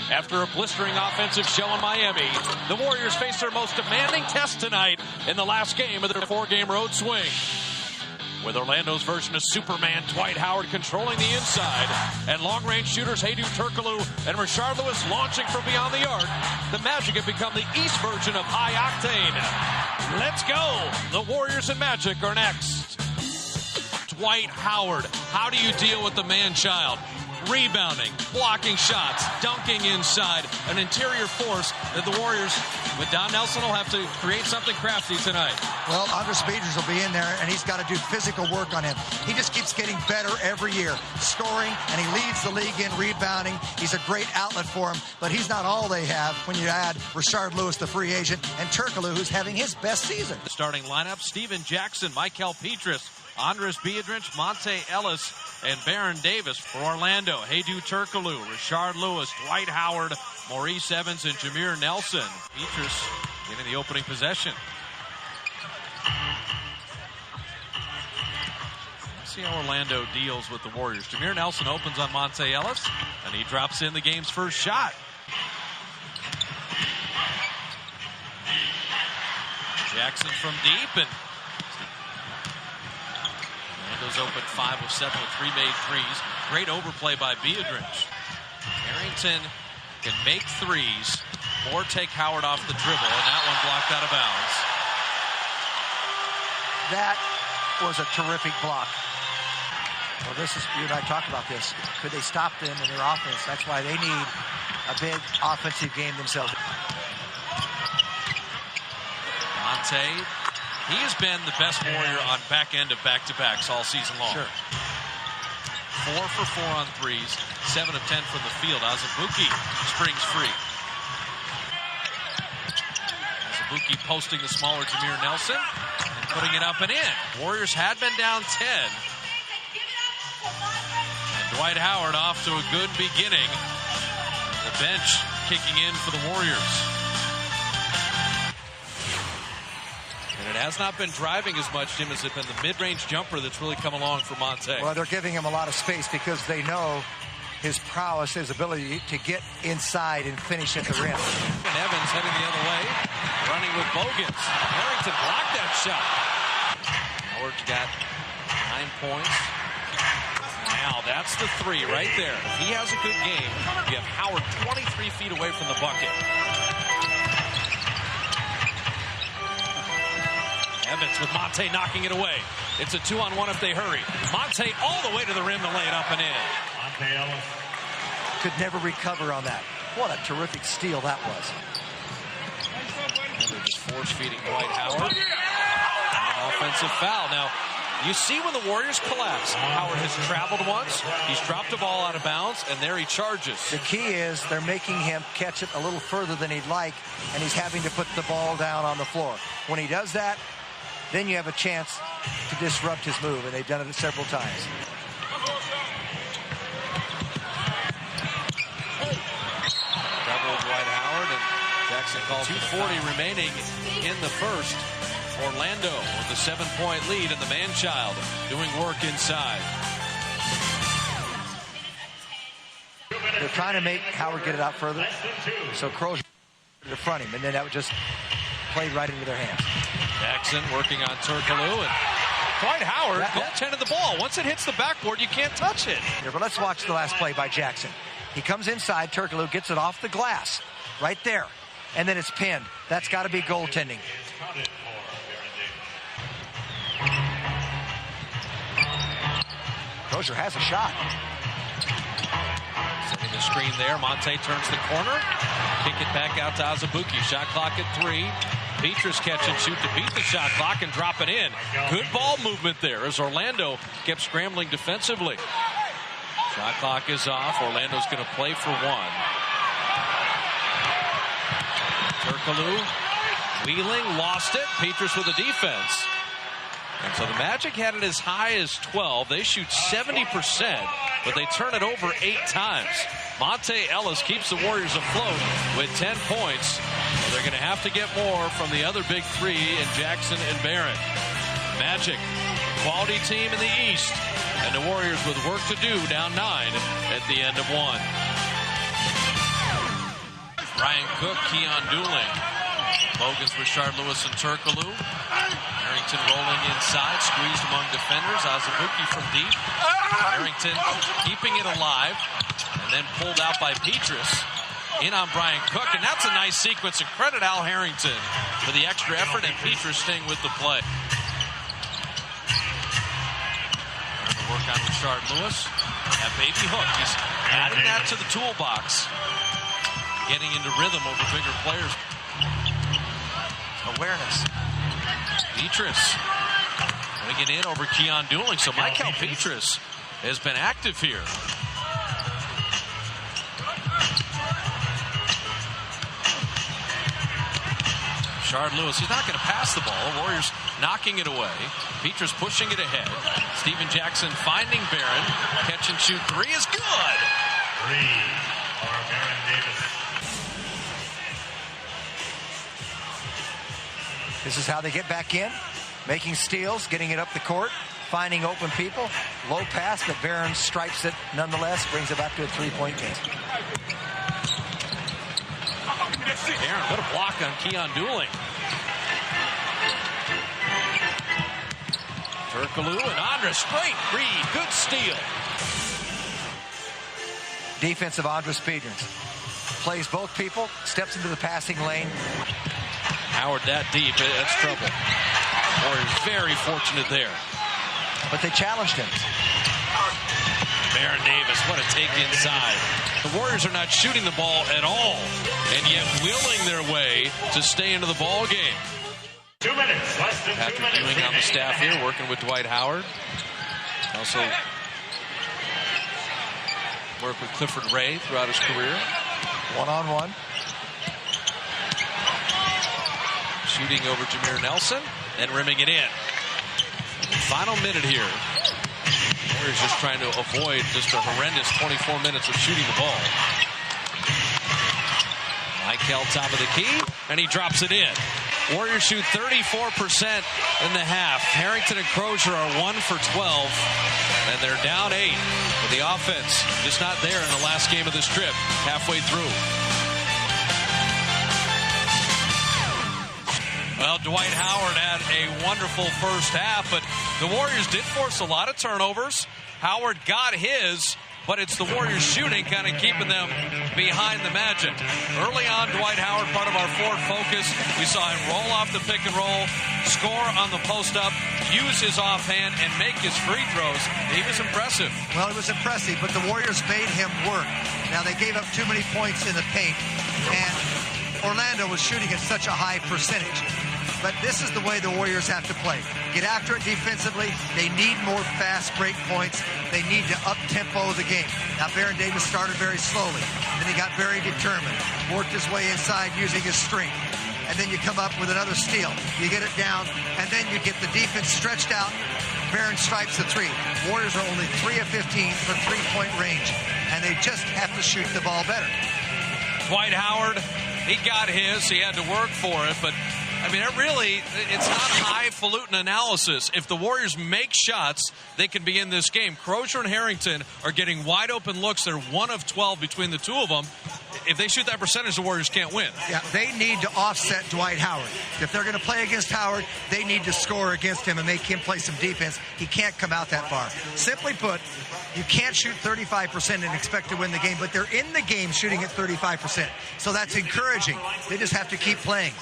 After a blistering offensive show in Miami, the Warriors face their most demanding test tonight in the last game of their 4-game road swing. With Orlando's version of Superman, Dwight Howard controlling the inside, and long-range shooters Hedo Turkoglu and Rashard Lewis launching from beyond the arc, the Magic have become the East version of High Octane. Let's go! The Warriors and Magic are next. Dwight Howard, how do you deal with the man-child? Rebounding, blocking shots, dunking inside, an interior force that the Warriors, with Don Nelson, will have to create something crafty tonight. Well, Andres Biedrins will be in there, and he's got to do physical work on him. He just keeps getting better every year, scoring, and he leads the league in rebounding. He's a great outlet for him, but he's not all they have when you add Rashard Lewis, the free agent, and Turkoglu, who's having his best season. The starting lineup, Stephen Jackson, Michael Petrus, Andres Biedrins, Monte Ellis, and Baron Davis. For Orlando, Hedo Turkoglu, Rashard Lewis, Dwight Howard, Maurice Evans, and Jameer Nelson. Petrus getting the opening possession. Let's see how Orlando deals with the Warriors. Jameer Nelson opens on Monte Ellis, and he drops in the game's first shot. Jackson from deep, and Orlando's open 5 of 7 with 3 made threes. Great overplay by Biedrins. Harrington can make threes or take Howard off the dribble, and that one blocked out of bounds. That was a terrific block. Well, this is, you and I talked about this. Could they stop them in their offense? That's why they need a big offensive game themselves. Monte, he has been the best Warrior on back end of back-to-backs all season long. Sure. 4 for 4 on threes, 7 of 10 from the field. Azubuike springs free. Azubuike posting the smaller Jameer Nelson and putting it up and in. Warriors had been down 10. And Dwight Howard off to a good beginning. The bench kicking in for the Warriors. And it has not been driving as much, Jim, as it's been the mid-range jumper that's really come along for Monte. Well, they're giving him a lot of space because they know his prowess, his ability to get inside and finish at the rim. And Evans heading the other way, running with Bogans. Harrington blocked that shot. Howard's got 9 points. Now, that's the 3 right there. If he has a good game, you have Howard 23 feet away from the bucket. Evans with Monte knocking it away. It's a 2-on-1 if they hurry. Monte all the way to the rim to lay it up and in. Monte Ellis could never recover on that. What a terrific steal that was. And they're just force-feeding Dwight Howard. An offensive foul. Now, you see when the Warriors collapse, Howard has traveled once, he's dropped a ball out of bounds, and there he charges. The key is they're making him catch it a little further than he'd like, and he's having to put the ball down on the floor. When he does that, then you have a chance to disrupt his move, and they've done it several times. Double Dwight Howard, and Jackson calls 2:40 remaining in the first. Orlando with a 7-point lead, and the man-child doing work inside. They're trying to make Howard get it out further, so Crozier to front him, and then that would just play right into their hands. Jackson working on Turkoglu, and Dwight Howard goaltended the ball. Once it hits the backboard, you can't touch it. Yeah, but let's watch the last play by Jackson. He comes inside, Turkoglu gets it off the glass, right there, and then it's pinned. That's got to be goaltending. Crozier has a shot. Setting the screen there. Monte turns the corner. Kick it back out to Azubuike. Shot clock at 3. Petrus catch and shoot to beat the shot clock and drop it in. Good ball movement there as Orlando kept scrambling defensively. Shot clock is off. Orlando's going to play for 1. Turkoglu wheeling, lost it. Petrus with the defense. And so the Magic had it as high as 12. They shoot 70%, but they turn it over 8 times. Monte Ellis keeps the Warriors afloat with 10 points. They're going to have to get more from the other big 3 in Jackson and Barron. Magic, quality team in the East, and the Warriors with work to do, down 9 at the end of 1. Brian Cook, Keon Dooling. Bogans, Rashard Lewis, and Turkoglu. Harrington rolling inside, squeezed among defenders. Azubuike from deep. Harrington keeping it alive, and then pulled out by Petrus. In on Brian Cook, and that's a nice sequence. And credit Al Harrington for the extra effort, and Petrus staying with the play. Work on Rashard Lewis. That baby hook. He's adding that to the toolbox. Getting into rhythm over bigger players. Awareness. Petrus putting it in over Keon Dooling. So Michael Petrus has been active here. Rashard Lewis, he's not going to pass the ball. Warriors knocking it away. Petrus pushing it ahead. Steven Jackson finding Barron. Catch and shoot three is good. Three for Baron Davis. This is how they get back in. Making steals, getting it up the court, finding open people. Low pass, but Barron stripes it nonetheless, brings it back to a three-point game. Barron, what a block on Keon Dooling. Turkoglu and Andres straight. Reed, good steal. Defensive Andres Pedrins. Plays both people, steps into the passing lane. Howard that deep, that's trouble. Warriors very fortunate there. But they challenged him. Baron Davis, what a take inside. The Warriors are not shooting the ball at all, and yet willing their way to stay into the ball game. 2 minutes, less than 2 minutes. Patrick Ewing on the staff here, working with Dwight Howard. Also worked with Clifford Ray throughout his career. One-on-one. Shooting over Jameer Nelson and rimming it in. Final minute here. Warriors just trying to avoid just a horrendous 24 minutes of shooting the ball. Michael top of the key, and he drops it in. Warriors shoot 34% in the half. Harrington and Crozier are 1 for 12, and they're down 8. But the offense just not there in the last game of this trip, halfway through. Well, Dwight Howard had a wonderful first half, but the Warriors did force a lot of turnovers. Howard got his, but it's the Warriors shooting kind of keeping them behind the Magic. Early on, Dwight Howard, part of our forward focus, we saw him roll off the pick and roll, score on the post-up, use his offhand, and make his free throws. He was impressive. Well, it was impressive, but the Warriors made him work. Now, they gave up too many points in the paint, and Orlando was shooting at such a high percentage. But this is the way the Warriors have to play. Get after it defensively. They need more fast break points. They need to up-tempo the game. Now, Baron Davis started very slowly. Then he got very determined. Worked his way inside using his strength. And then you come up with another steal. You get it down, and then you get the defense stretched out. Baron strikes the three. Warriors are only 3 of 15 from three-point range. And they just have to shoot the ball better. Dwight Howard, he got his. He had to work for it, but I mean, it's not highfalutin analysis. If the Warriors make shots, they can be in this game. Crozier and Harrington are getting wide open looks. They're 1 of 12 between the two of them. If they shoot that percentage, the Warriors can't win. Yeah, they need to offset Dwight Howard. If they're going to play against Howard, they need to score against him and make him play some defense. He can't come out that far. Simply put, you can't shoot 35% and expect to win the game, but they're in the game shooting at 35%. So that's encouraging. They just have to keep playing.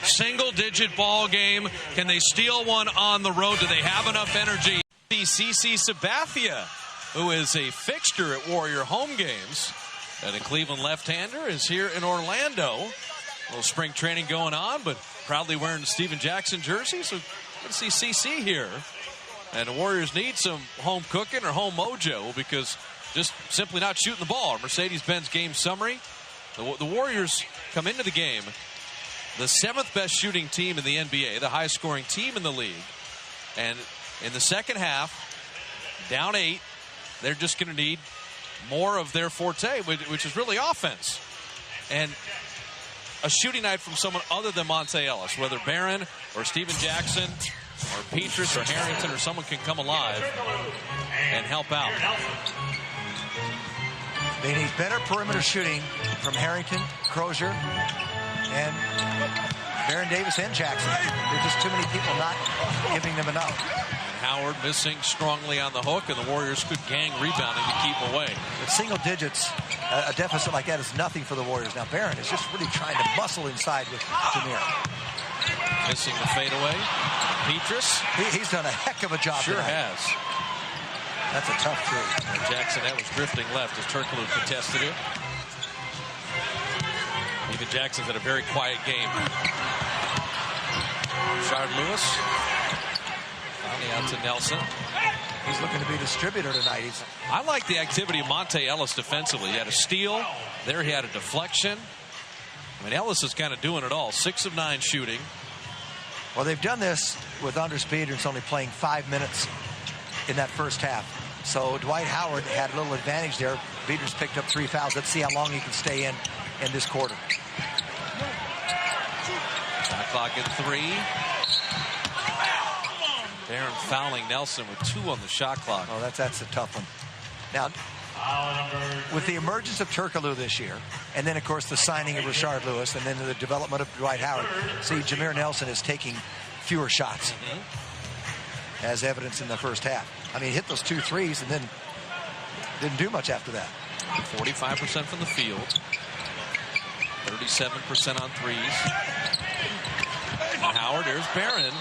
Single-digit ball game. Can they steal one on the road? Do they have enough energy? CC Sabathia, who is a fixture at Warrior home games, and a Cleveland left-hander, is here in Orlando. A little spring training going on, but proudly wearing the Steven Jackson jersey. So let's see CC here. And the Warriors need some home cooking or home mojo because just simply not shooting the ball. Mercedes-Benz game summary. The Warriors come into the game the 7th best shooting team in the NBA, the highest scoring team in the league. And in the second half, down 8, they're just going to need more of their forte, which is really offense. And a shooting night from someone other than Monte Ellis, whether Barron or Steven Jackson or Petrus or Harrington or someone can come alive and help out. They need better perimeter shooting from Harrington, Crozier, and Baron Davis and Jackson. There's just too many people not giving them enough. Howard missing strongly on the hook, and the Warriors good gang rebounding to keep him away. With single digits, a deficit like that is nothing for the Warriors. Now Baron is just really trying to muscle inside with Jameer. Missing the fadeaway. Petrus. He's done a heck of a job Sure tonight. has. That's a tough three. And Jackson, that was drifting left as Turkoglu contested it. Even Jackson's had a very quiet game. Rashard Lewis. Finally out to Nelson. He's looking to be a distributor tonight. I like the activity of Monte Ellis defensively. He had a steal. There he had a deflection. I mean, Ellis is kind of doing it all. 6 of 9 shooting. Well, they've done this with Andres Biedrins only playing 5 minutes in that first half. So Dwight Howard had a little advantage there. Biedrins picked up 3 fouls. Let's see how long he can stay in this quarter. Shot clock at 3. Baron fouling Nelson with 2 on the shot clock. Oh, that's a tough one. Now, with the emergence of Turkoglu this year, and then, of course, the signing of Rashard Lewis, and then the development of Dwight Howard, see, Jameer Nelson is taking fewer shots, as evidenced in the first half. I mean, he hit those 2 threes and then didn't do much after that. 45% from the field. 37% on threes. And Howard, there's Baron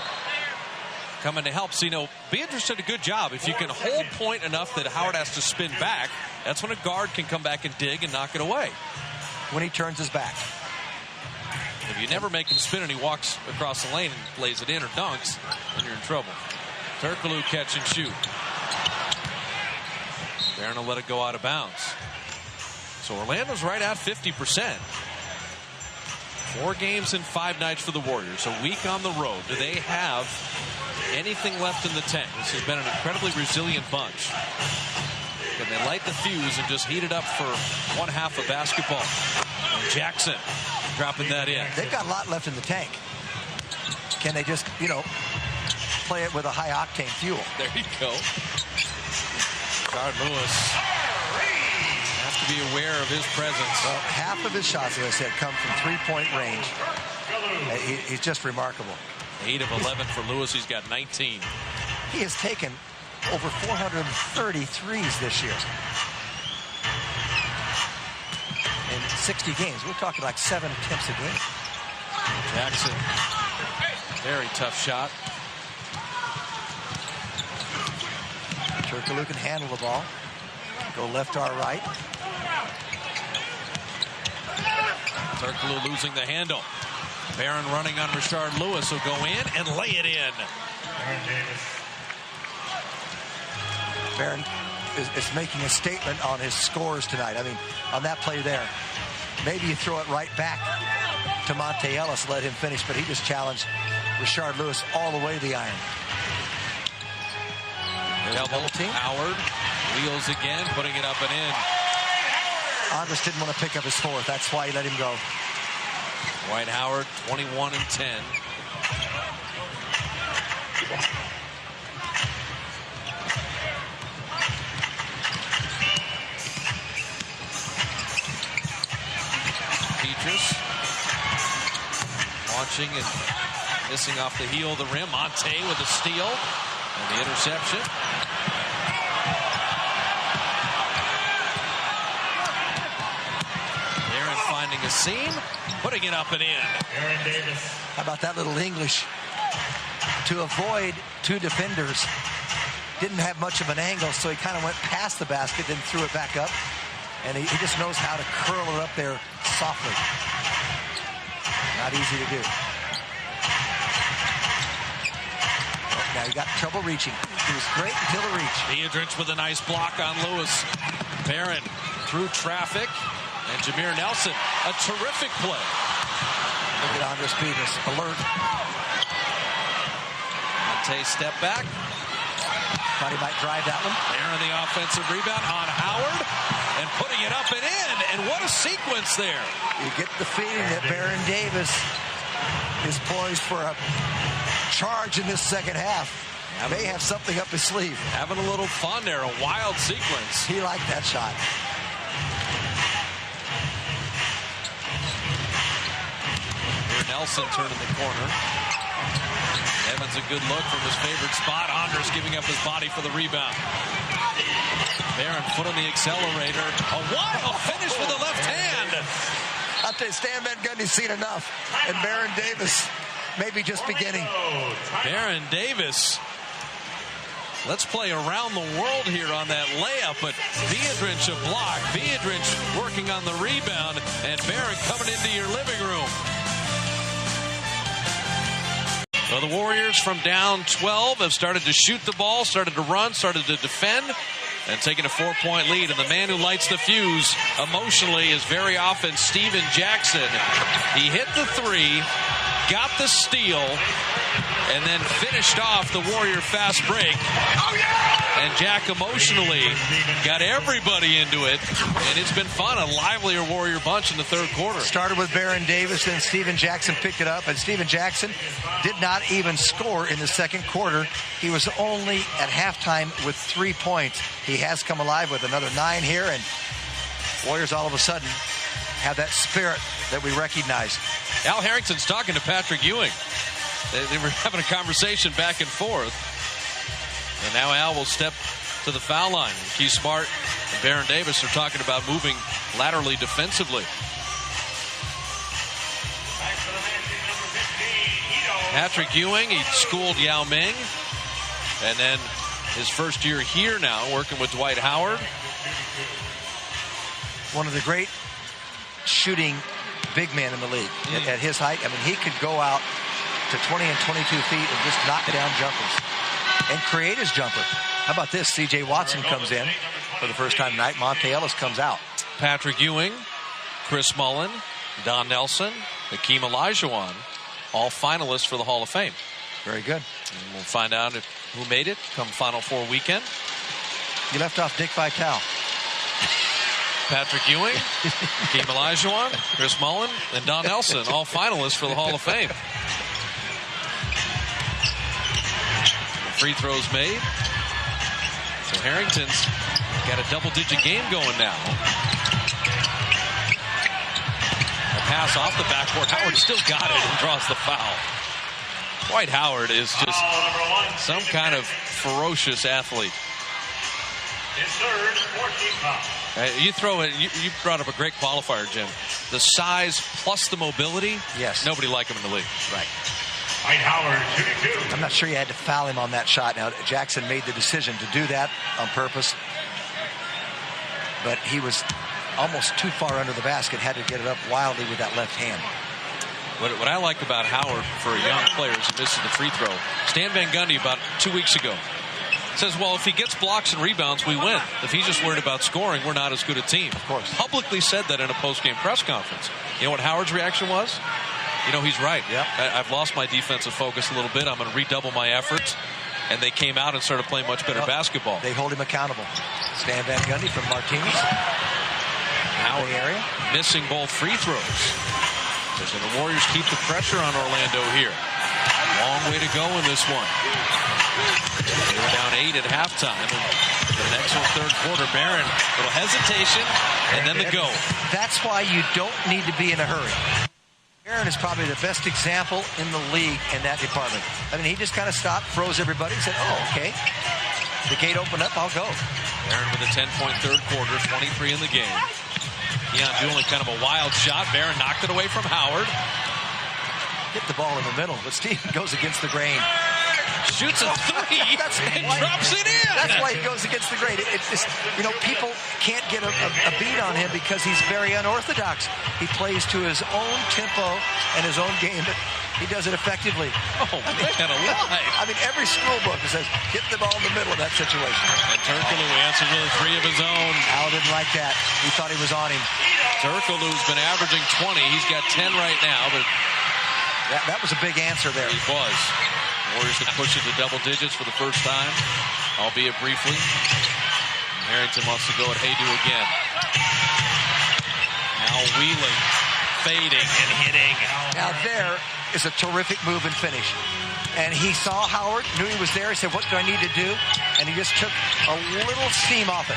coming to help. So, you know, Biedrins did a good job. If you can hold point enough that Howard has to spin back, that's when a guard can come back and dig and knock it away. When he turns his back. If you never make him spin and he walks across the lane and lays it in or dunks, then you're in trouble. Turkoglu catch and shoot. Baron will let it go out of bounds. So Orlando's right at 50%. 4 games in 5 nights for the Warriors. A week on the road. Do they have anything left in the tank? This has been an incredibly resilient bunch. Can they light the fuse and just heat it up for 1 half of basketball? And Jackson dropping that in. They've got a lot left in the tank. Can they just, you know, play it with a high octane fuel? There you go. Rashard Lewis has to be aware of his presence. Well, half of his shots, as I said, come from 3-point range. He's just remarkable. 8 of 11 for Lewis. He's got 19. He has taken over 430 threes this year. In 60 games. We're talking like 7 attempts a game. Jackson. Very tough shot. Turkoglu can handle the ball. Go left or right. Turkoglu losing the handle. Baron running on Rashard Lewis will go in and lay it in. Baron is making a statement on his scores tonight. I mean, on that play there. Maybe you throw it right back to Monte Ellis, let him finish, but he just challenged Rashard Lewis all the way to the iron. Double team. Howard wheels again, putting it up and in. Andres didn't want to pick up his 4th. That's why he let him go. Dwight Howard, 21 and 10. Petrus launching and missing off the heel of the rim. Monte with a steal and the interception. Baron finding a seam, putting it up and in. Baron Davis. How about that little English? To avoid 2 defenders. Didn't have much of an angle, so he kind of went past the basket, then threw it back up. And he just knows how to curl it up there softly. Not easy to do. Oh, now he got trouble reaching. He was great until the reach. Biedrins with a nice block on Lewis. Baron through traffic. And Jameer Nelson, a terrific play. Look at Andres Biedrins, alert. Monte step back. Thought he might drive that one. Baron the offensive rebound on Howard. And putting it up and in. And what a sequence there. You get the feeling that Baron Davis is poised for a charge in this second half. May have something up his sleeve. Having a little fun there. A wild sequence. He liked that shot. Nelson turning the corner. Evans a good look from his favorite spot. Andres giving up his body for the rebound. Barron foot on the accelerator. A wild finish with the left hand. I'll tell you, Stan Van Gundy's seen enough. And Baron Davis maybe just beginning. Baron Davis. Let's play around the world here on that layup, but Viadrich a block. Viadrich working on the rebound, and Barron coming into your living room. So the Warriors from down 12 have started to shoot the ball, started to run, started to defend, and taking a 4-point lead. And the man who lights the fuse emotionally is very often Steven Jackson. He hit the three, got the steal, and then finished off the Warrior fast break. And Jack emotionally got everybody into it, and it's been fun. A livelier Warrior bunch in the third quarter. Started with Baron Davis, then Steven Jackson picked it up, and Steven Jackson did not even score in the second quarter. He was only at halftime with 3 points. He has come alive with another 9 here, and Warriors all of a sudden have that spirit that we recognize. Al Harrington's talking to Patrick Ewing. They were having a conversation back and forth. And now Al will step to the foul line. Keith Smart and Baron Davis are talking about moving laterally defensively. Patrick Ewing, he schooled Yao Ming. And then his first year here now, working with Dwight Howard. One of the great shooting big men in the league. At his height, I mean, he could go out to 20 and 22 feet and just knock down jumpers and create his jumper. How about this? C.J. Watson comes in for the first time tonight. Monte Ellis comes out. Patrick Ewing, Chris Mullin, Don Nelson, Hakeem Olajuwon, all finalists for the Hall of Fame. Very good. And we'll find out who made it come Final Four weekend. You left off Dick Vitale. Patrick Ewing, Hakeem Olajuwon, Chris Mullin, and Don Nelson, all finalists for the Hall of Fame. Free throws made. So Harrington's got a double-digit game going now. A pass off the backboard. Howard still got it and draws the foul. Dwight Howard is just some kind of ferocious athlete. His third 14 foul. You throw it. You brought up a great qualifier, Jim. The size plus the mobility. Yes. Nobody like him in the league. Right. Dwight Howard, shooting 2. I'm not sure you had to foul him on that shot. Now, Jackson made the decision to do that on purpose. But he was almost too far under the basket, had to get it up wildly with that left hand. What I like about Howard for a young player is he misses the free throw. Stan Van Gundy about 2 weeks ago says, well, if he gets blocks and rebounds, we win. If he's just worried about scoring, we're not as good a team. Of course. Publicly said that in a post-game press conference. You know what Howard's reaction was? You know, he's right. Yep. I've lost my defensive focus a little bit. I'm going to redouble my efforts. And they came out and started playing much better basketball. They hold him accountable. Stan Van Gundy from Martinez. Howard area missing both free throws. So the Warriors keep the pressure on Orlando here. Long way to go in this one. They were down 8 at halftime. And the next one, third quarter, Barron, little hesitation, and then the go. That's why you don't need to be in a hurry. Barron is probably the best example in the league in that department. I mean, he just kind of stopped, froze everybody, and said, oh, okay. The gate opened up, I'll go. Barron with a 10-point third quarter, 23 in the game. Keon Doolin kind of a wild shot. Barron knocked it away from Howard. Hit the ball in the middle, but Steven goes against the grain. Shoots a three and drops it in. That's why he goes against the grain. It's just, you know, people can't get a beat on him because he's very unorthodox. He plays to his own tempo and his own game, but he does it effectively. Oh, man, alive. I mean, every school book says, hit the ball in the middle of that situation. And Turkoglu answers with a three of his own. Al didn't like that. He thought he was on him. Turkoglu's been averaging 20. He's got 10 right now, but that was a big answer there. He was. Warriors can push it to double digits for the first time, albeit briefly. And Harrington wants to go at Haydu again. Now wheeling, fading, and hitting. Now there is a terrific move and finish. And he saw Howard, knew he was there. He said, what do I need to do? And he just took a little steam off it.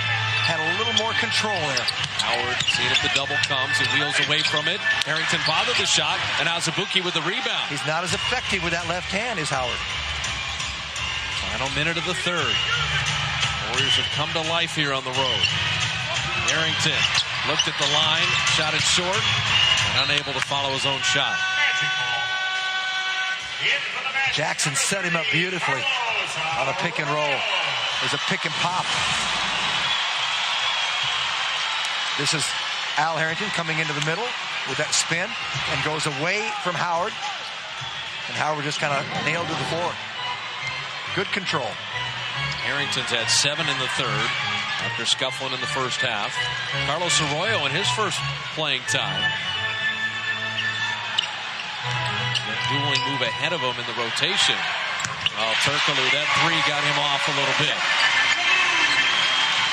had a little more control there. Howard seeing if the double comes. He wheels away from it. Harrington bothered the shot, and Azubuike with the rebound. He's not as effective with that left hand as Howard. Final minute of the third. Warriors have come to life here on the road. Harrington looked at the line, shot it short, and unable to follow his own shot. Jackson set him up beautifully on a pick and roll. There's a pick and pop. This is Al Harrington coming into the middle with that spin and goes away from Howard. And Howard just kind of nailed to the floor. Good control. Harrington's had 7 in the third after scuffling in the first half. Carlos Arroyo in his first playing time. The dueling move ahead of him in the rotation. Oh, Turkoglu, that three got him off a little bit.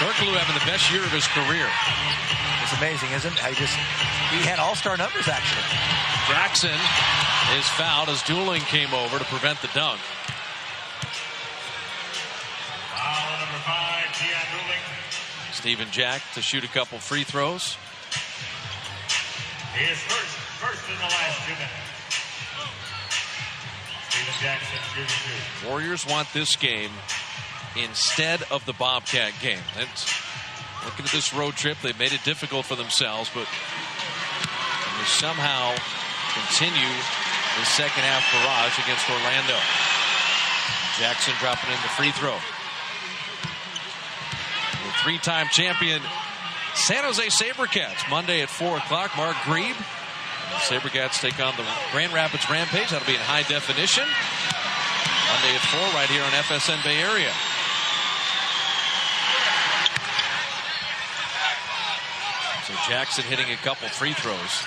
Turkoglu having the best year of his career. It's amazing, isn't it? He had all-star numbers, actually. Jackson is fouled as Dueling came over to prevent the dunk. Foul number 5, Keon Dueling. Stephen Jack to shoot a couple free throws. He is first in the last 2 minutes. Stephen Jackson shooting 2. Warriors want this game instead of the Bobcat game. Looking at this road trip, they've made it difficult for themselves, but they somehow continue the second half barrage against Orlando. Jackson dropping in the free throw. The 3-time champion San Jose SaberCats Monday at 4 o'clock. Mark Grebe. The SaberCats take on the Grand Rapids Rampage. That'll be in high definition. Monday at 4 right here on FSN Bay Area. So Jackson hitting a couple free throws.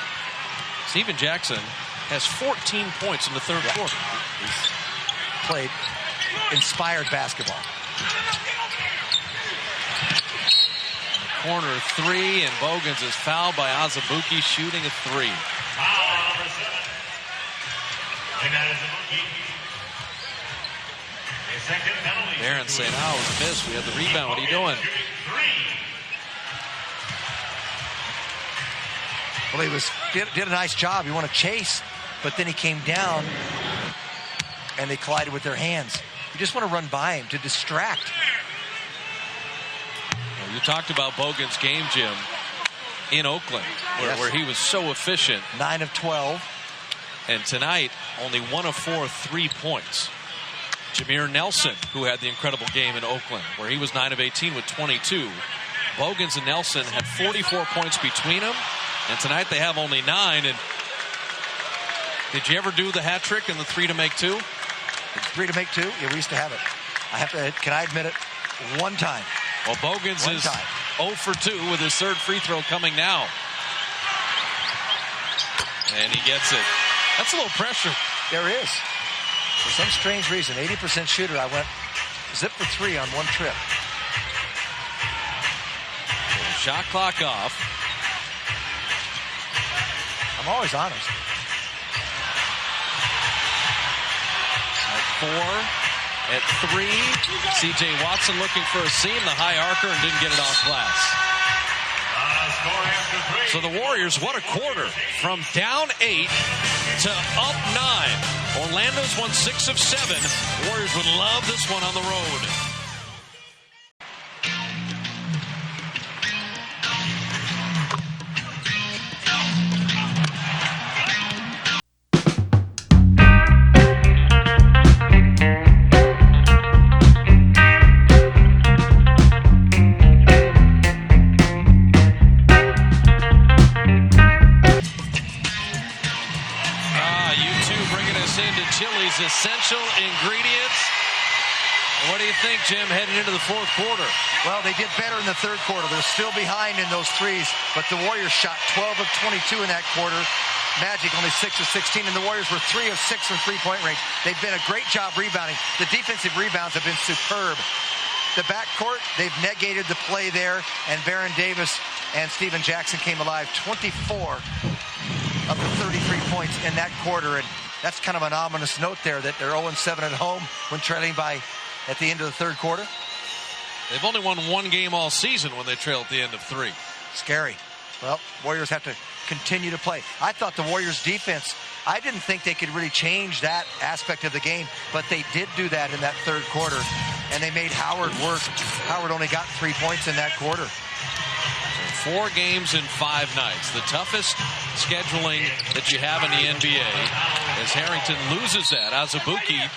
Stephen Jackson has 14 points in the third quarter. He's played inspired basketball. Corner 3, and Bogans is fouled by Azubuike shooting a 3. Foul number 7. And that is Azubuike. A second penalty. Barron saying, oh, it was a miss. We had the rebound. What are you doing? Well, he did a nice job. He wanted to chase, but then he came down, and they collided with their hands. You just want to run by him to distract. Well, you talked about Bogan's game, Jim, in Oakland, where he was so efficient. 9 of 12. And tonight, only 1 of 4 3 points. Jameer Nelson, who had the incredible game in Oakland, where he was 9 of 18 with 22. Bogans and Nelson had 44 points between them. And tonight they have only 9. And did you ever do the hat trick and the 3 to make 2? 3 to make 2? Yeah, we used to have it. Can I admit it? One time. Well, Bogans is 0 for 2 with his third free throw coming now. And he gets it. That's a little pressure. There is. For some strange reason, 80% shooter, I went zip for 3 on one trip. Shot clock off. I'm always honest. At 4, at 3, C.J. Watson looking for a seam, the high arcer, and didn't get it off glass. So the Warriors, what a quarter. From down 8 to up 9. Orlando's won 6 of 7. Warriors would love this one on the road. Essential ingredients. What do you think, Jim, heading into the fourth quarter? Well, they did better in the third quarter. They're still behind in those threes, but the Warriors shot 12 of 22 in that quarter. Magic only 6 of 16, and the Warriors were 3 of 6 from three-point range. They've been a great job rebounding. The defensive rebounds have been superb. The backcourt, they've negated the play there, and Baron Davis and Stephen Jackson came alive. 24 of the 33 points in that quarter, and that's kind of an ominous note there that they're 0-7 at home when trailing by at the end of the third quarter. They've only won one game all season when they trail at the end of 3. Scary. Well, Warriors have to continue to play. I thought the Warriors defense, I didn't think they could really change that aspect of the game, but they did do that in that third quarter, and they made Howard work. Howard only got 3 points in that quarter. 4 games in 5 nights. The toughest scheduling that you have in the NBA. As Harrington loses that, Azubuike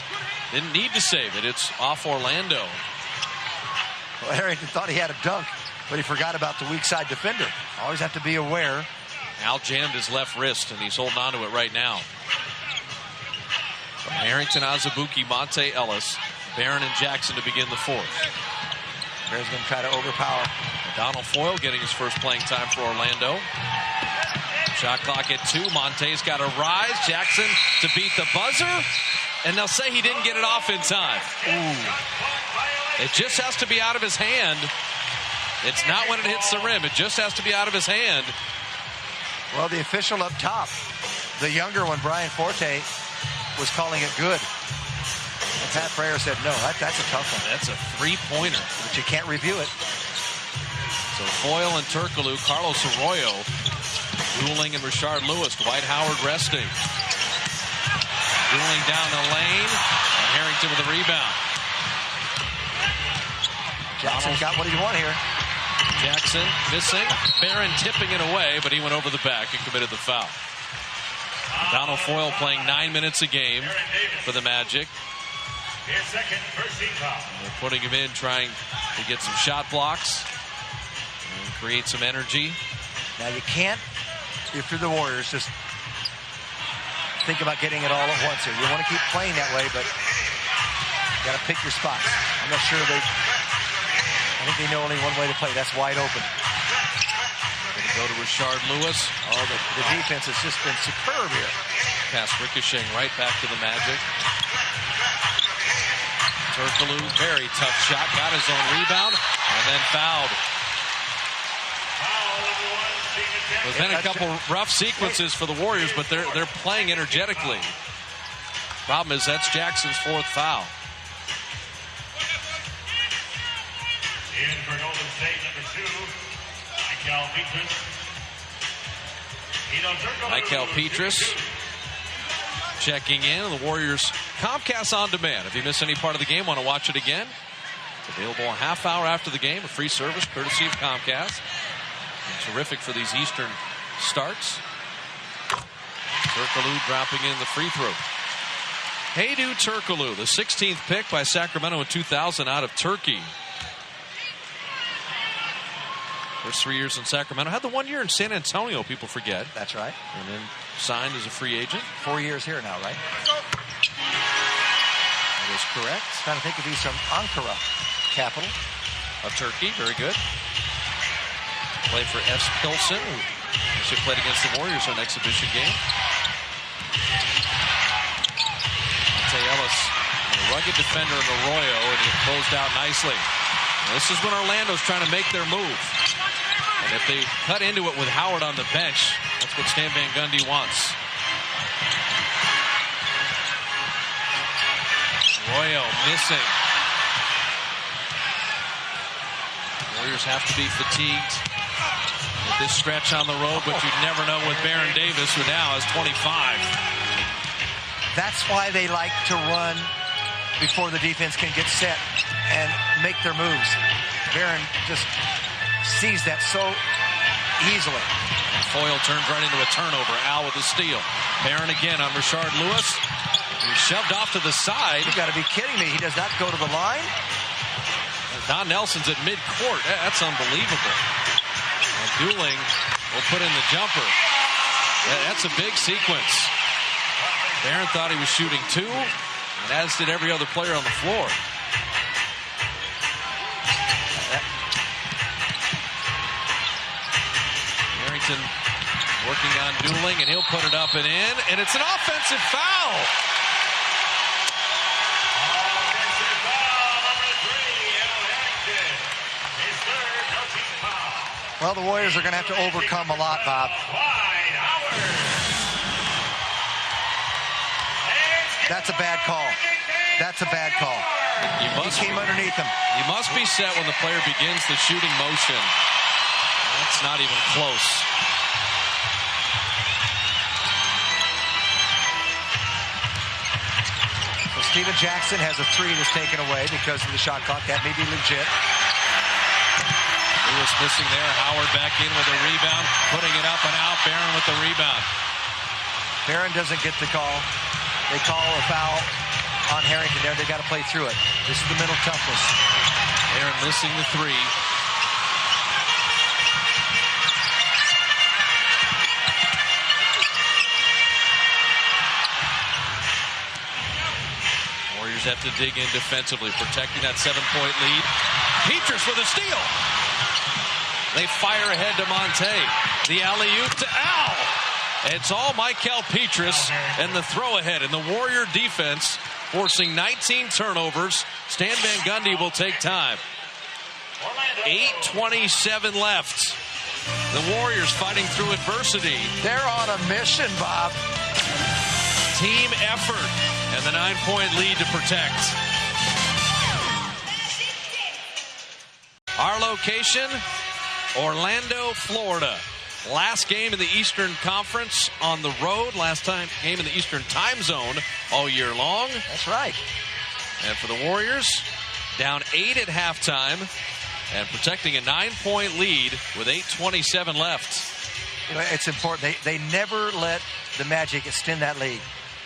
didn't need to save it. It's off Orlando. Well, Harrington thought he had a dunk, but he forgot about the weak side defender. Always have to be aware. Al jammed his left wrist, and he's holding on to it right now. So Harrington, Azubuike, Monte Ellis, Barron, and Jackson to begin the 4th. Barron's going to try to overpower. Donald Foyle getting his first playing time for Orlando. Shot clock at 2. Monte's got to rise. Jackson to beat the buzzer. And they'll say he didn't get it off in time. Ooh. It just has to be out of his hand. It's not when it hits the rim. It just has to be out of his hand. Well, the official up top, the younger one, Brian Forte, was calling it good. And Pat Frayer said, no, that's a tough one. That's a 3-pointer. But you can't review it. So Foyle and Turkoglu, Carlos Arroyo dueling, and Rashard Lewis. Dwight Howard resting. Dueling down the lane. And Harrington with a rebound. Jackson got what he wanted here. Jackson missing. Barron tipping it away, but he went over the back and committed the foul. Donald Foyle playing 9 minutes a game for the Magic. His second first team foul. They're putting him in, trying to get some shot blocks and create some energy. Now you can't, if you're the Warriors, just think about getting it all at once here. You want to keep playing that way, but you got to pick your spots. I'm not sure I think they know only one way to play. That's wide open. Going to go to Rashard Lewis. Oh, the defense has just been superb here. Pass ricocheting right back to the Magic. Turkoglu, very tough shot. Got his own rebound and then fouled. There's been a couple rough sequences for the Warriors, but they're playing energetically. Problem is that's Jackson's 4th foul. In for Golden State, number 2, Michael Petrus checking in. The Warriors Comcast On Demand. If you miss any part of the game, want to watch it again, it's available a half hour after the game. A free service courtesy of Comcast. And terrific for these Eastern starts. Turkoglu dropping in the free throw. Hedo Turkoglu, the 16th pick by Sacramento in 2000 out of Turkey. First 3 years in Sacramento. Had the 1 year in San Antonio, people forget. That's right. And then signed as a free agent. 4 years here now, right? That is correct. Trying to think if he's from Ankara, capital of Turkey. Very good. Played for F. Pilsen, who actually played against the Warriors on an exhibition game. Monte Ellis, a rugged defender in Arroyo, and he closed out nicely. And this is when Orlando's trying to make their move. And if they cut into it with Howard on the bench, that's what Stan Van Gundy wants. Arroyo missing. Warriors have to be fatigued with this stretch on the road, but you never know with Baron Davis, who now has 25. That's why they like to run before the defense can get set and make their moves. Baron just sees that so easily. And Foyle turns right into a turnover. Al with the steal. Baron again on Rashard Lewis. He's shoved off to the side. You got to be kidding me. He does not go to the line. Don Nelson's at midcourt. That's unbelievable. And Dueling will put in the jumper. That's a big sequence. Baron thought he was shooting 2, and as did every other player on the floor. Harrington working on Dueling, and he'll put it up and in, and it's an offensive foul. Well, the Warriors are going to have to overcome a lot, Bob. That's a bad call. That's a bad call. He came underneath him. You must be set when the player begins the shooting motion. That's not even close. So Steven Jackson has a 3 that's taken away because of the shot clock. That may be legit. Lewis missing there. Howard back in with a rebound, putting it up and out. Barron with the rebound. Barron doesn't get the call. They call a foul on Harrington there. They got to play through it. This is the mental toughness. Barron missing the 3. Warriors have to dig in defensively, protecting that 7-point lead. Petrus with a steal. They fire ahead to Monte. The alley-oop to Al. It's all Michael Petrus and the throw ahead. And the Warrior defense forcing 19 turnovers. Stan Van Gundy will take time. 8:27 left. The Warriors fighting through adversity. They're on a mission, Bob. Team effort and the 9-point lead to protect. Our location, Orlando, Florida. Last game in the Eastern Conference on the road. Last game in the Eastern time zone all year long. That's right. And for the Warriors, down 8 at halftime and protecting a 9-point lead with 8:27 left. You know, it's important. They never let the Magic extend that lead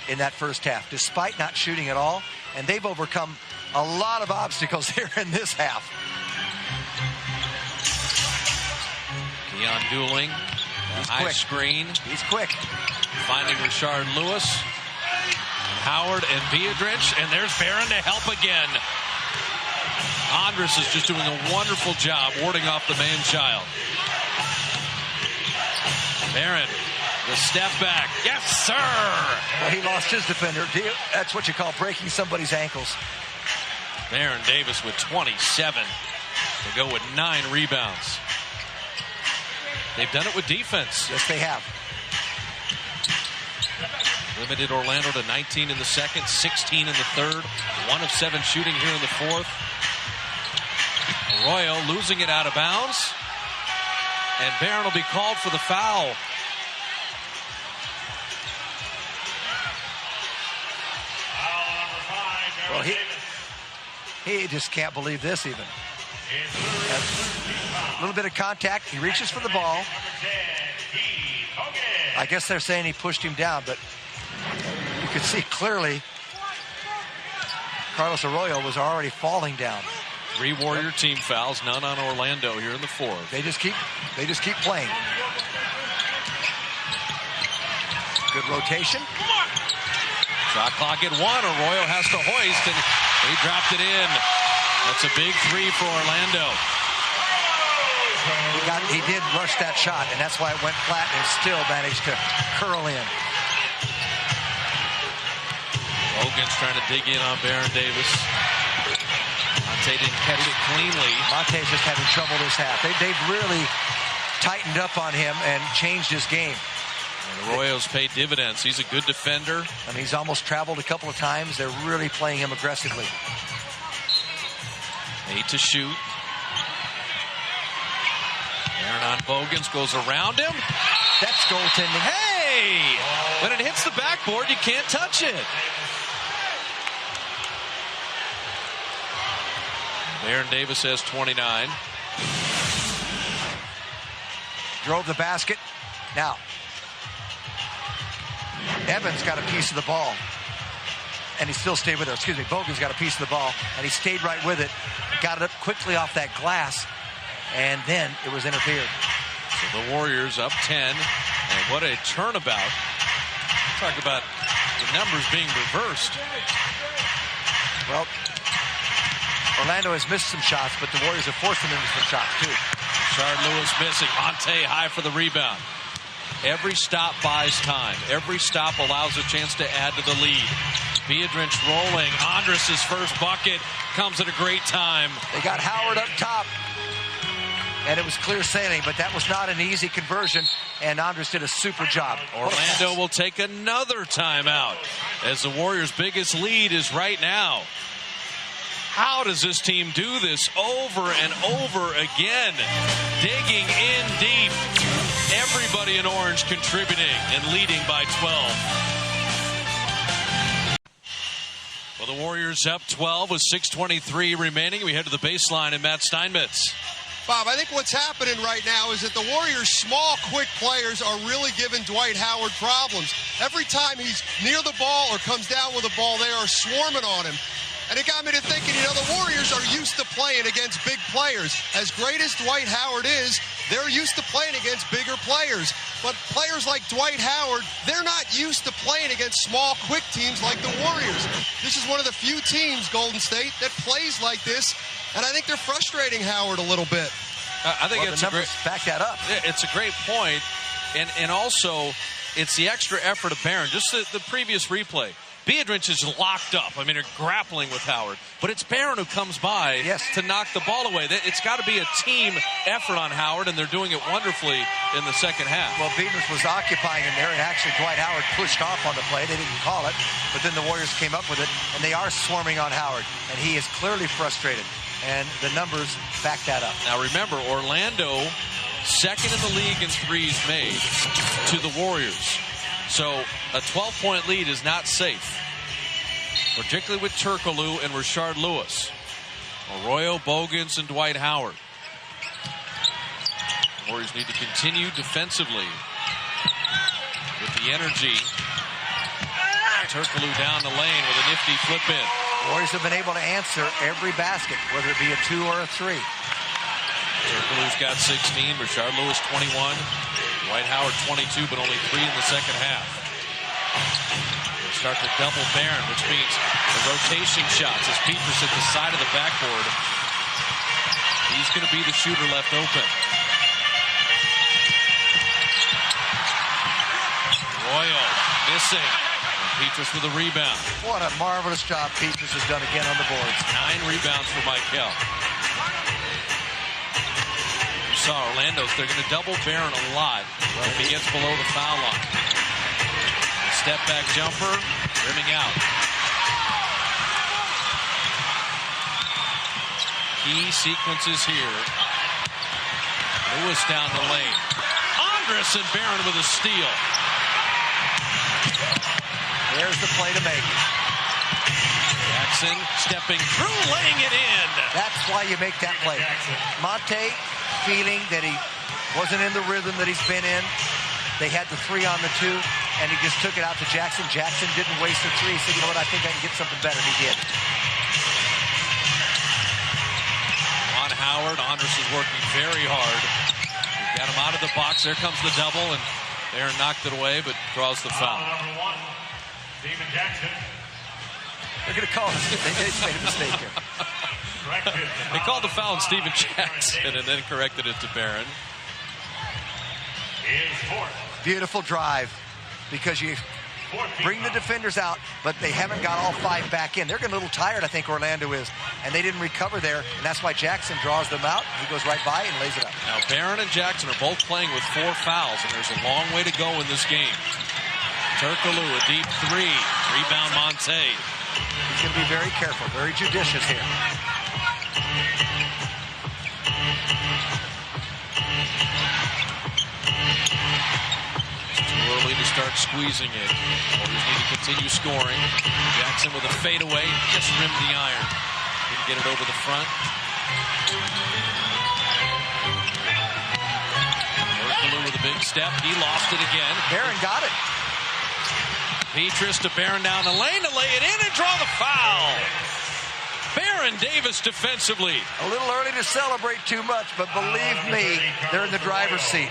in that first half, despite not shooting at all. And they've overcome a lot of obstacles here in this half. Keon dueling. High quick. Screen. He's quick. Finding Rashard Lewis. Howard and Viadrich. And there's Barron to help again. Andres is just doing a wonderful job warding off the man-child. Barron, the step back. Yes, sir! Well, he lost his defender. That's what you call breaking somebody's ankles. Baron Davis with 27 to go with 9 rebounds. They've done it with defense. Yes, they have. Limited Orlando to 19 in the second, 16 in the third, 1 of 7 shooting here in the fourth. Arroyo losing it out of bounds. And Barron will be called for the foul. Well, he just can't believe this even. A little bit of contact. He reaches for the ball. I guess they're saying he pushed him down, but you could see clearly Carlos Arroyo was already falling down. 3 Warrior team fouls, none on Orlando here in the fourth. They just keep playing. Good rotation. Shot clock at 1. Arroyo has to hoist, and he dropped it in. That's a big 3 for Orlando. He did rush that shot, and that's why it went flat and still managed to curl in. Hogan's trying to dig in on Baron Davis. Monte didn't catch it cleanly. Monte's just having trouble this half. They've really tightened up on him and changed his game. And Arroyo's paid dividends. He's a good defender. I mean, he's almost traveled a couple of times. They're really playing him aggressively. 8 to shoot. Aaron on Bogans goes around him. That's goaltending. Hey! When it hits the backboard, you can't touch it. Baron Davis has 29. Drove the basket. Now, Evans got a piece of the ball, and he still stayed with it. Excuse me, Bogan's got a piece of the ball, and he stayed right with it. Got it up quickly off that glass, and then it was interfered. So the Warriors up 10, and what a turnabout. Talk about the numbers being reversed. Well, Orlando has missed some shots, but the Warriors have forced them into some shots, too. Rashard Lewis missing. Monte high for the rebound. Every stop buys time. Every stop allows a chance to add to the lead. Viadrich rolling. Andres' first bucket comes at a great time. They got Howard up top. and it was clear sailing, but that was not an easy conversion, and Andres did a super job. Orlando will take another timeout as the Warriors' biggest lead is right now. How does this team do this over and over again? Digging in deep. Everybody in orange contributing and leading by 12. Well, the Warriors up 12 with 6:23 remaining. We head to the baseline and Matt Steinmetz. Bob, I think what's happening right now is that the Warriors' small, quick players are really giving Dwight Howard problems. Every time he's near the ball or comes down with the ball, they are swarming on him. And it got me to thinking, the Warriors are used to playing against big players. As great as Dwight Howard is, they're used to playing against bigger players. But players like Dwight Howard, they're not used to playing against small, quick teams like the Warriors. This is one of the few teams, Golden State, that plays like this. And I think they're frustrating Howard a little bit. I think it's the numbers back that up. Yeah, it's a great point. And also, it's the extra effort of Barron. Just the previous replay. Biedrins is locked up. I mean, they're grappling with Howard. But it's Barron who comes by to knock the ball away. It's got to be a team effort on Howard, and they're doing it wonderfully in the second half. Well, Biedrins was occupying him there, and actually Dwight Howard pushed off on the play. They didn't call it, but then the Warriors came up with it, and they are swarming on Howard, and he is clearly frustrated, and the numbers back that up. Now, remember, Orlando, second in the league in threes made to the Warriors. So a 12-point lead is not safe, particularly with Turkoglu and Rashard Lewis. Arroyo, Bogans, and Dwight Howard. Warriors need to continue defensively with the energy. Turkoglu down the lane with a nifty flip in. Warriors have been able to answer every basket, whether it be a 2 or a 3. Turkoglu's got 16, Rashard Lewis 21. Dwight Howard 22, but only 3 in the second half. They start to double Barron, which means the rotation shots as Petras at the side of the backboard. He's going to be the shooter left open. Royal missing. And Petras with a rebound. What a marvelous job Petras has done again on the boards. 9 rebounds for Michael. Orlando, they're going to double Barron a lot if he gets below the foul line. A step back jumper, rimming out. Key sequences here. Lewis down the lane. Andres and Barron with a steal. There's the play to make. Jackson stepping through, laying it in. That's why you make that play. Monte feeling that he wasn't in the rhythm that he's been in. They had the 3 on the 2, and he just took it out to Jackson. Jackson didn't waste the 3. He said, you know what, I think I can get something better. He did. On Howard, Andres is working very hard. He got him out of the box. There comes the double, and Barron knocked it away, but draws the foul. Number 1, Stephen Jackson. They're going to call it. They made a mistake here. They called the foul on Stephen Jackson and then corrected it to Barron. Beautiful drive because you bring the defenders out, but they haven't got all 5 back in. They're getting a little tired, I think Orlando is, and they didn't recover there, and that's why Jackson draws them out. He goes right by and lays it up. Now, Barron and Jackson are both playing with 4 fouls, and there's a long way to go in this game. Turkoglu, a deep 3. Rebound, Monte. He's going to be very careful, very judicious here. Too early to start squeezing it. Warriors need to continue scoring. Jackson with a fadeaway, just rimmed the iron. Didn't get it over the front. Turkoglu with a big step. He lost it again. Barron got it. Petras to Barron down the lane to lay it in and draw the foul. Baron Davis defensively. A little early to celebrate too much, but believe me, they're in the driver's seat.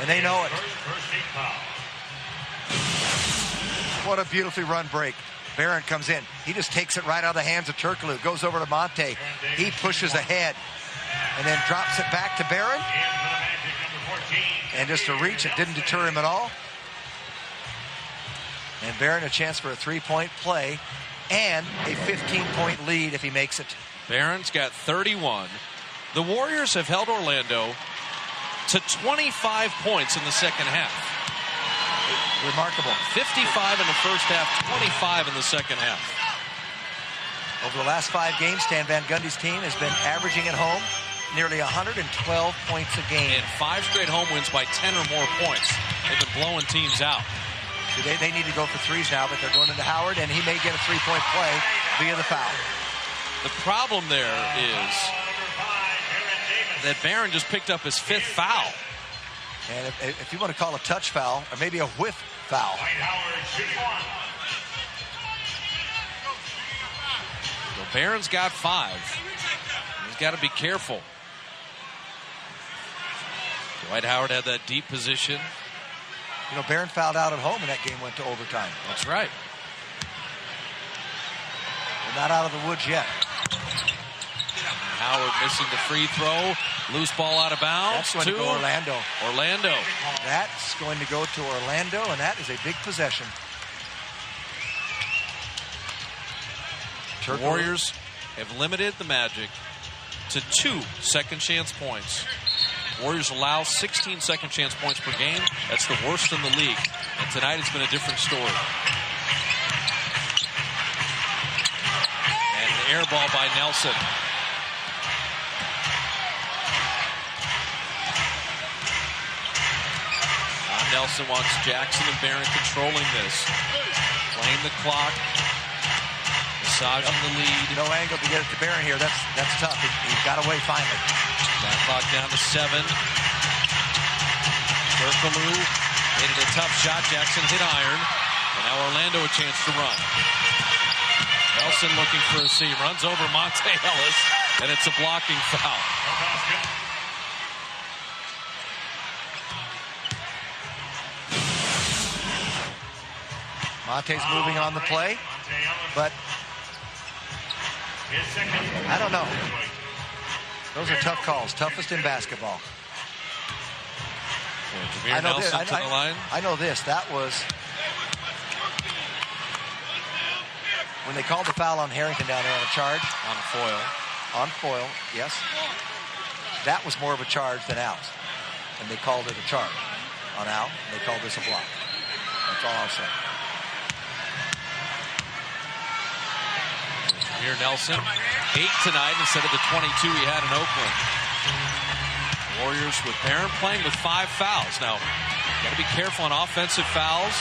And they know it. What a beautifully run break. Barron comes in. He just takes it right out of the hands of Turkoglu. Goes over to Monte. He pushes ahead and then drops it back to Barron. And just a reach, it didn't deter him at all. And Barron a chance for a 3-point play and a 15-point lead if he makes it. Barron's got 31. The Warriors have held Orlando to 25 points in the second half. Remarkable. 55 in the first half, 25 in the second half. Over the last 5 games, Stan Van Gundy's team has been averaging at home nearly 112 points a game. And 5 straight home wins by 10 or more points. They've been blowing teams out. They need to go for threes now, but they're going into Howard, and he may get a three-point play via the foul. The problem there is that Barron just picked up his 5th foul. And if you want to call a touch foul, or maybe a whiff foul. So Barron's got 5. He's got to be careful. Dwight Howard had that deep position. You know, Barron fouled out at home, and that game went to overtime. That's right. We're not out of the woods yet. Howard missing the free throw. Loose ball out of bounds. That's going to go Orlando. Orlando. That's going to go to Orlando, and that is a big possession. The Warriors have limited the Magic to 2 second chance points. Warriors allow 16 second chance points per game. That's the worst in the league. And tonight it's been a different story. And an air ball by Nelson. Nelson wants Jackson and Barron controlling this. Playing the clock. Massaging the lead. No angle to get it to Barron here. That's tough. He got away finally. That clock down to 7. Turkoglu made it a tough shot. Jackson hit iron. And now Orlando a chance to run. Nelson looking for a seam. Runs over Monte Ellis. And it's a blocking foul. Monte's moving on the play, but I don't know. Those are tough calls, toughest in basketball. I know this. To the line. I know this. That was when they called the foul on Harrington down there on a charge. On foil. On foil, yes. That was more of a charge than Al's. And they called it a charge on Al. They called this a block. That's all I'll say. Here Nelson, 8 tonight instead of the 22 he had in Oakland. Warriors with Barron playing with 5 fouls. Now, got to be careful on offensive fouls.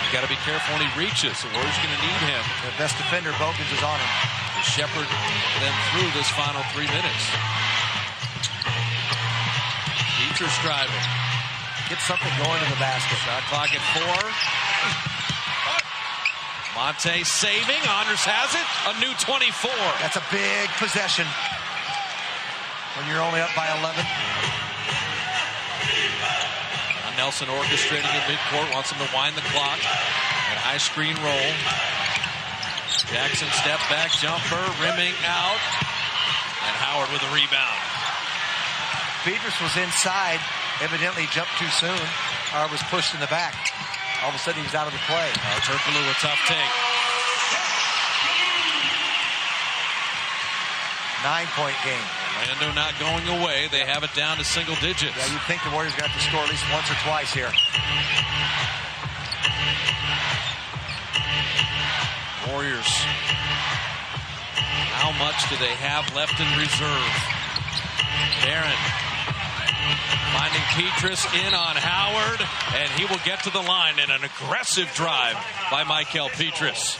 You got to be careful when he reaches. The Warriors going to need him. The best defender, Bogans, is on him. To shepherd them through this final 3 minutes. Petras driving. Get something going to the basket. Shot clock at 4. Monte saving. Anders has it. A new 24. That's a big possession when you're only up by 11. Nelson orchestrating at midcourt. Wants him to wind the clock. And high screen roll. Jackson step back jumper. Rimming out. And Howard with a rebound. Petras was inside. Evidently jumped too soon. Or was pushed in the back. All of a sudden, he was out of the play. Turkoglu a tough take. 9-point game. Orlando not going away. They have it down to single digits. Yeah, you'd think the Warriors got to score at least once or twice here. Warriors. How much do they have left in reserve? Barron finding Petras in on Howard, and he will get to the line in an aggressive drive by Michael Petras.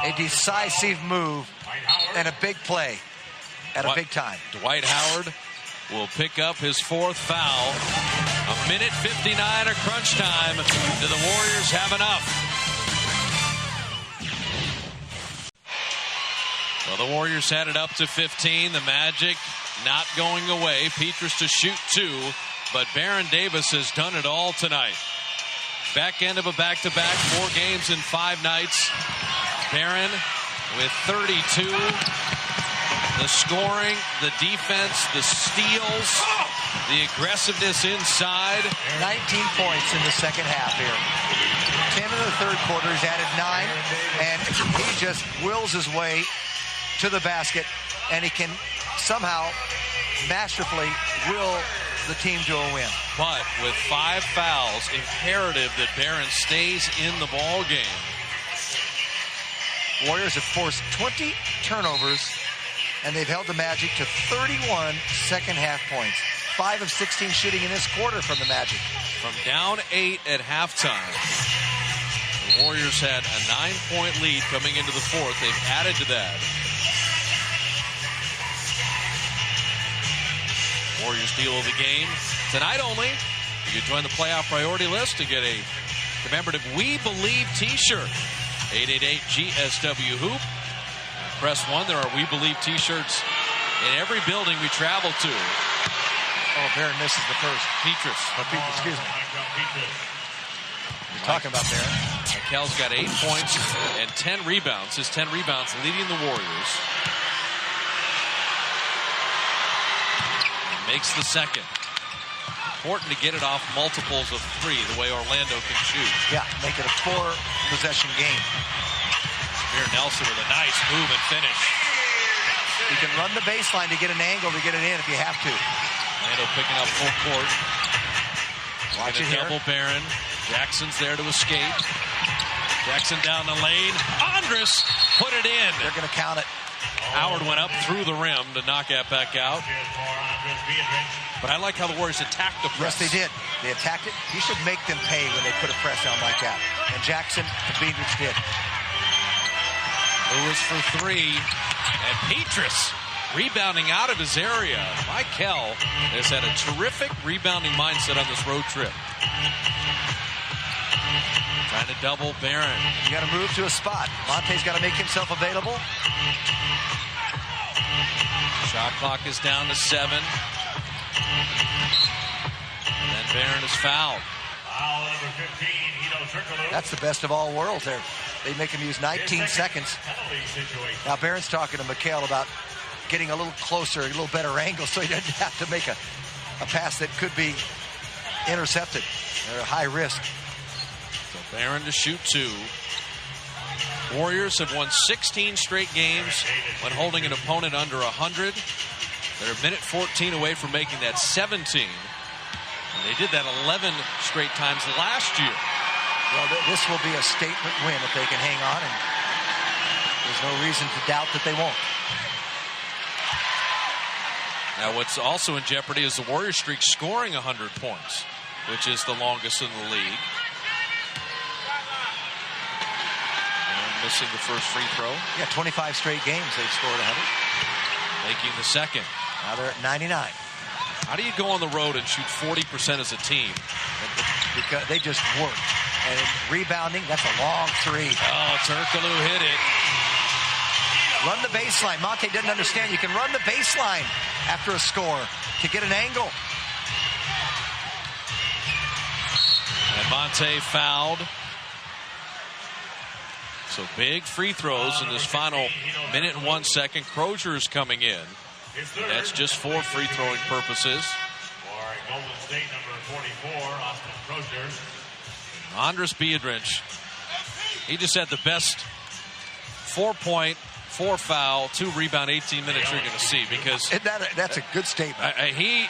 A decisive move and a big play at a big time. Dwight Howard will pick up his 4th foul. A minute 59 of crunch time. Do the Warriors have enough? Well, the Warriors had it up to 15. The Magic not going away. Petras to shoot 2, but Baron Davis has done it all tonight. Back end of a back-to-back, 4 games in 5 nights. Baron with 32. The scoring, the defense, the steals, the aggressiveness inside. 19 points in the second half here. 10 in the third quarter. He's added 9, and he just wills his way to the basket, and he can somehow masterfully will the team to a win. But with 5 fouls, imperative that Barron stays in the ball game. Warriors have forced 20 turnovers, and they've held the Magic to 31 second-half points. 5 of 16 shooting in this quarter from the Magic. From down 8 at halftime, the Warriors had a 9-point lead coming into the fourth. They've added to that. Warriors deal of the game tonight only. You can join the playoff priority list to get a commemorative We Believe t-shirt. 888-GSW-HOOP. Press 1. There are We Believe t-shirts in every building we travel to. Oh, Barron misses the first. Petrus. Excuse me. You're talking about Barron. Mikel's got 8 points and 10 rebounds. His 10 rebounds leading the Warriors. Makes the second. Important to get it off multiples of 3 the way Orlando can shoot. Yeah, make it a 4-possession game. Here Nelson with a nice move and finish. You can run the baseline to get an angle to get it in if you have to. Orlando picking up full court. Watch it here. Double Barron. Jackson's there to escape. Jackson down the lane. Andres put it in. They're going to count it. Howard went up through the rim to knock that back out. But I like how the Warriors attacked the press. Yes, they did. They attacked it. You should make them pay when they put a press on like that. And Jackson and Biedrins did. Lewis for 3. And Petrus rebounding out of his area. Mikel has had a terrific rebounding mindset on this road trip. Trying to double Barron. You got to move to a spot. Monte's got to make himself available. Shot clock is down to 7. And then Barron is fouled. Foul number 15, Hedo Turkoglu. That's the best of all worlds there. They make him use 19 seconds. Penalty situation. Now Barron's talking to Mikel about getting a little closer, a little better angle so he doesn't have to make a pass that could be intercepted. They're high risk. So Barron to shoot 2. Warriors have won 16 straight games when holding an opponent under 100. They're a minute 14 away from making that 17. And they did that 11 straight times last year. Well, this will be a statement win if they can hang on, and there's no reason to doubt that they won't. Now, what's also in jeopardy is the Warriors streak scoring 100 points, which is the longest in the league. And missing the first free throw. Yeah, 25 straight games they've scored 100. Making the second. Now they're at 99. How do you go on the road and shoot 40% as a team? Because they just work. And rebounding, that's a long 3. Oh, Turkoglu hit it. Run the baseline. Monte didn't understand. You can run the baseline after a score to get an angle. And Monte fouled. So big free throws in this final minute and 1 second. Crozier is coming in. And that's just for free throwing purposes. For Golden State, number 44, Austin Crozier. Andres Biedrins. He just had the best 4-point, 4-foul, 2-rebound, 18-minutes you're going to see, because that's a good statement. He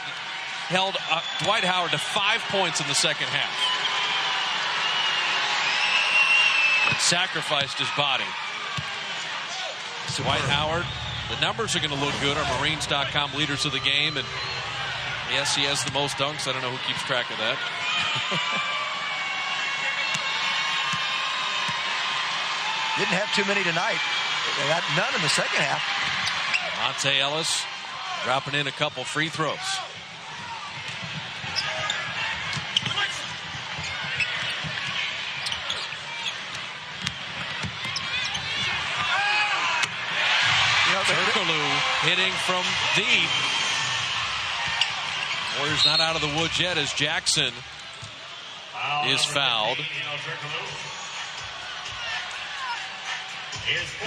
held Dwight Howard to 5 points in the second half and sacrificed his body. Dwight Howard, the numbers are going to look good. Our Marines.com leaders of the game, and yes, he has the most dunks. I don't know who keeps track of that. Didn't have too many tonight. They got none in the second half. Monte Ellis dropping in a couple free throws. Turkoglu hitting from deep. Warriors not out of the woods yet as Jackson is fouled.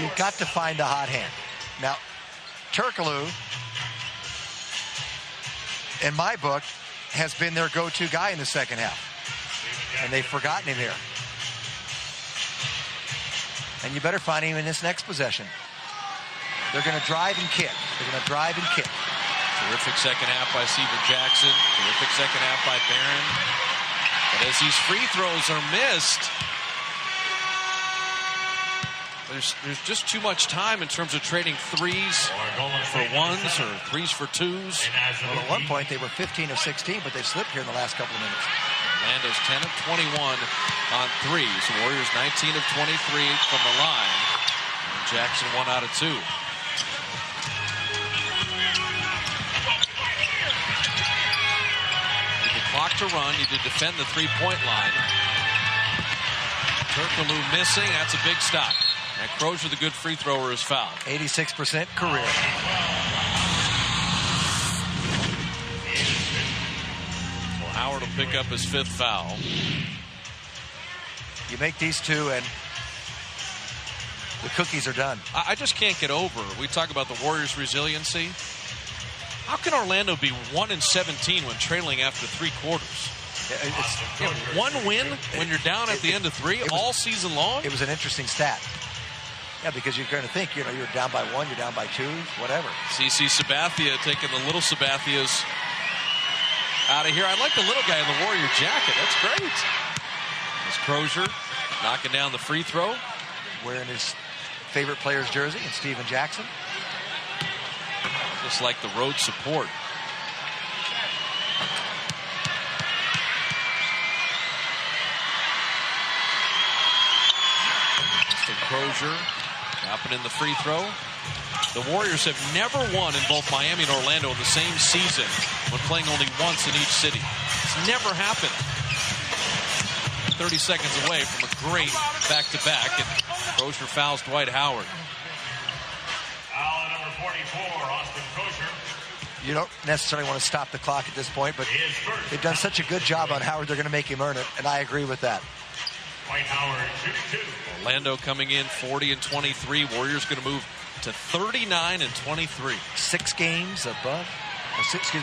You've got to find a hot hand. Now, Turkoglu, in my book, has been their go-to guy in the second half. And they've forgotten him here. And you better find him in this next possession. They're going to drive and kick. They're going to drive and kick. Terrific second half by Steven Jackson. Terrific second half by Barron. But as these free throws are missed, there's just too much time in terms of trading threes for ones or threes for twos. Well, at one point, they were 15 of 16, but they slipped here in the last couple of minutes. Orlando's 10 of 21 on threes. Warriors 19 of 23 from the line. And Jackson 1 out of 2. Need the clock to run. Need to defend the three-point line. Turkoglu missing. That's a big stop. And Crozier, the good free thrower, is fouled. 86% career. Well, Howard will pick up his 5th foul. You make these two and the cookies are done. I just can't get over. We talk about the Warriors' resiliency. How can Orlando be 1-17 when trailing after 3 quarters? One win when you're down at the end of 3 all season long? It was an interesting stat. Yeah, because you're going to think, you're down by 1, you're down by 2, whatever. CC Sabathia taking the little Sabathias out of here. I like the little guy in the Warrior jacket. That's great. There's Crozier knocking down the free throw. Wearing his favorite player's jersey, and Steven Jackson. Just like the road support. So Crozier dropping in the free throw. The Warriors have never won in both Miami and Orlando in the same season when playing only once in each city. It's never happened. 30 seconds away from a great back-to-back, and Crozier fouls Dwight Howard. Foul number 44, Austin Crozier. You don't necessarily want to stop the clock at this point, but they've done such a good job on Howard, they're going to make him earn it, and I agree with that. Dwight Howard shooting 2. Orlando coming in 40 and 23. Warriors going to move to 39 and 23. 6 games above, 16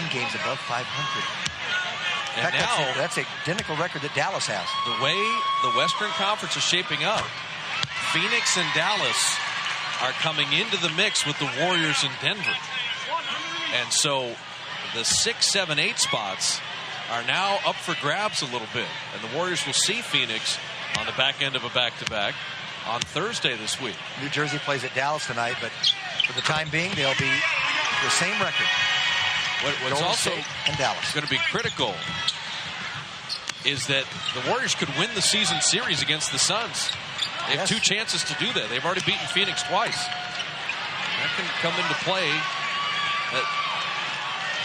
games above 500. In fact, now, that's an identical record that Dallas has. The way the Western Conference is shaping up, Phoenix and Dallas are coming into the mix with the Warriors in Denver. And so the 6, 7, 8 spots are now up for grabs a little bit. And the Warriors will see Phoenix on the back end of a back-to-back on Thursday this week. New Jersey plays at Dallas tonight, but for the time being, they'll be the same record. What's also in Dallas going to be critical is that the Warriors could win the season series against the Suns. They have 2 chances to do that. They've already beaten Phoenix twice. That can come into play.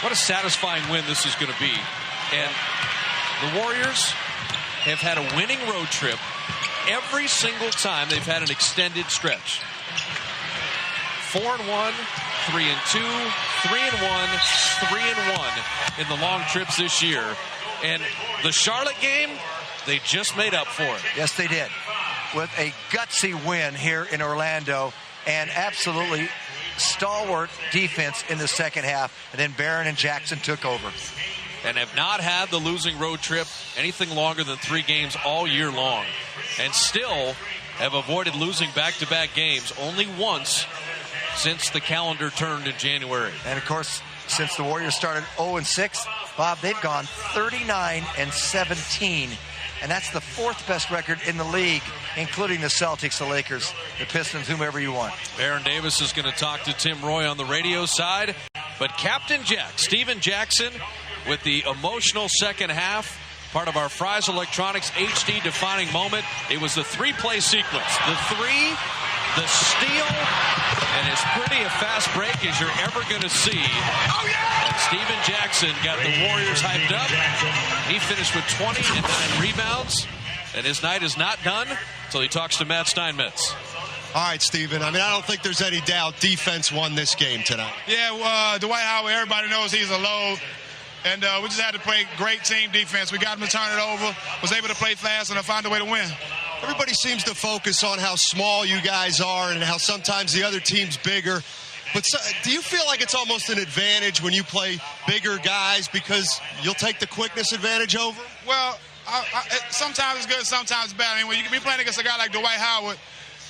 What a satisfying win this is going to be. And the Warriors have had a winning road trip every single time they've had an extended stretch. 4-1, 3-2, 3-1, 3-1 in the long trips this year. And the Charlotte game, they just made up for it. Yes, they did. With a gutsy win here in Orlando and absolutely stalwart defense in the second half. And then Barron and Jackson took over. And have not had the losing road trip anything longer than 3 games all year long. And still have avoided losing back-to-back games only once since the calendar turned in January. And, of course, since the Warriors started 0-6, Bob, they've gone 39-17. And that's the 4th best record in the league, including the Celtics, the Lakers, the Pistons, whomever you want. Baron Davis is going to talk to Tim Roy on the radio side. But Captain Jack, Steven Jackson, with the emotional second half, part of our Fry's Electronics HD defining moment. It was the 3-play sequence. The 3, the steal, and as pretty a fast break as you're ever going to see. Oh, yeah! And Steven Jackson got the Warriors hyped up. He finished with 20 and 9 rebounds. And his night is not done until he talks to Matt Steinmetz. All right, Steven. I don't think there's any doubt defense won this game tonight. Yeah, Dwight Howard, everybody knows he's a load. And we just had to play great team defense. We got him to turn it over, was able to play fast, and find a way to win. Everybody seems to focus on how small you guys are and how sometimes the other team's bigger. But do you feel like it's almost an advantage when you play bigger guys because you'll take the quickness advantage over? Well, sometimes it's good, sometimes it's bad. I mean, when you be playing against a guy like Dwight Howard,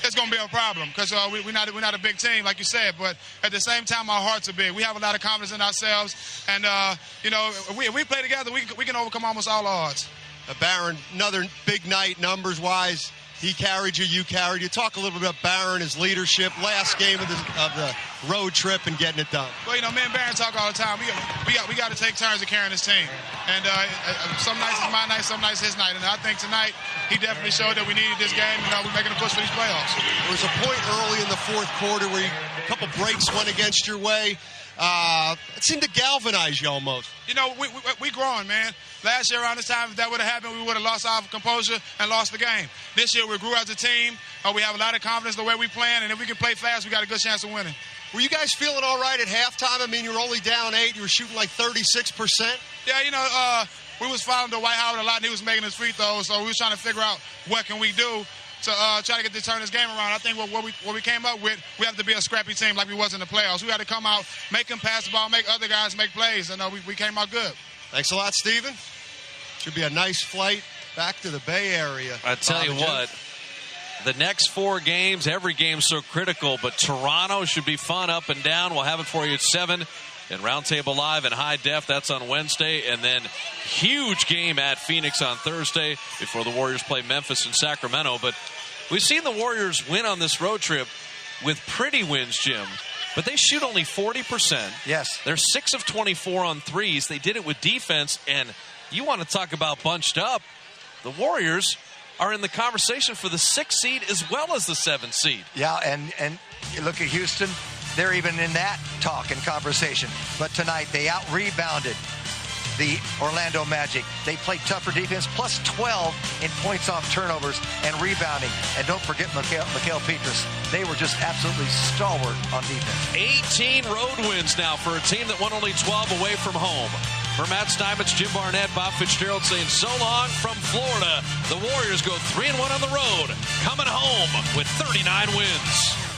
it's going to be a problem because we're not a big team, like you said. But at the same time, our hearts are big. We have a lot of confidence in ourselves. And, if we play together, we can overcome almost all odds. Barron, another big night numbers-wise. He carried you, you carried you. Talk a little bit about Barron, his leadership, last game of the road trip and getting it done. Well, me and Barron talk all the time. We got to take turns of carrying this team. And some nights is my night, some nights his night. And I think tonight he definitely showed that we needed this game. We're making a push for these playoffs. There was a point early in the fourth quarter where a couple breaks went against your way. It seemed to galvanize you almost. We growing, man. Last year around this time, if that would have happened, we would have lost our composure and lost the game. This year we grew as a team. We have a lot of confidence the way we plan, and if we can play fast, we got a good chance of winning. Were you guys feeling all right at halftime? I mean, you were only down 8. You were shooting like 36%. Yeah, we was following Dwight Howard a lot, and he was making his free throws, so we was trying to figure out what can we do to try to turn this game around. I think what we came up with, we have to be a scrappy team like we was in the playoffs. We had to come out, make them pass the ball, make other guys make plays, and we came out good. Thanks a lot, Stephen. Should be a nice flight back to the Bay Area. I tell you what, the next 4 games, every game's so critical, but Toronto should be fun up and down. We'll have it for you at 7 in Roundtable Live in high def. That's on Wednesday. And then huge game at Phoenix on Thursday before the Warriors play Memphis and Sacramento. But we've seen the Warriors win on this road trip with pretty wins, Jim. But they shoot only 40%. Yes. They're 6 of 24 on threes. They did it with defense. And you want to talk about bunched up. The Warriors are in the conversation for the 6th seed as well as the 7th seed. Yeah, and you look at Houston, they're even in that talk and conversation. But tonight they out-rebounded the Orlando Magic. They played tougher defense, plus 12 in points off turnovers and rebounding. And don't forget Mikal Petras. They were just absolutely stalwart on defense. 18 road wins now for a team that won only 12 away from home. For Matt Steinmetz, Jim Barnett, Bob Fitzgerald saying so long from Florida. The Warriors go 3-1 on the road, coming home with 39 wins.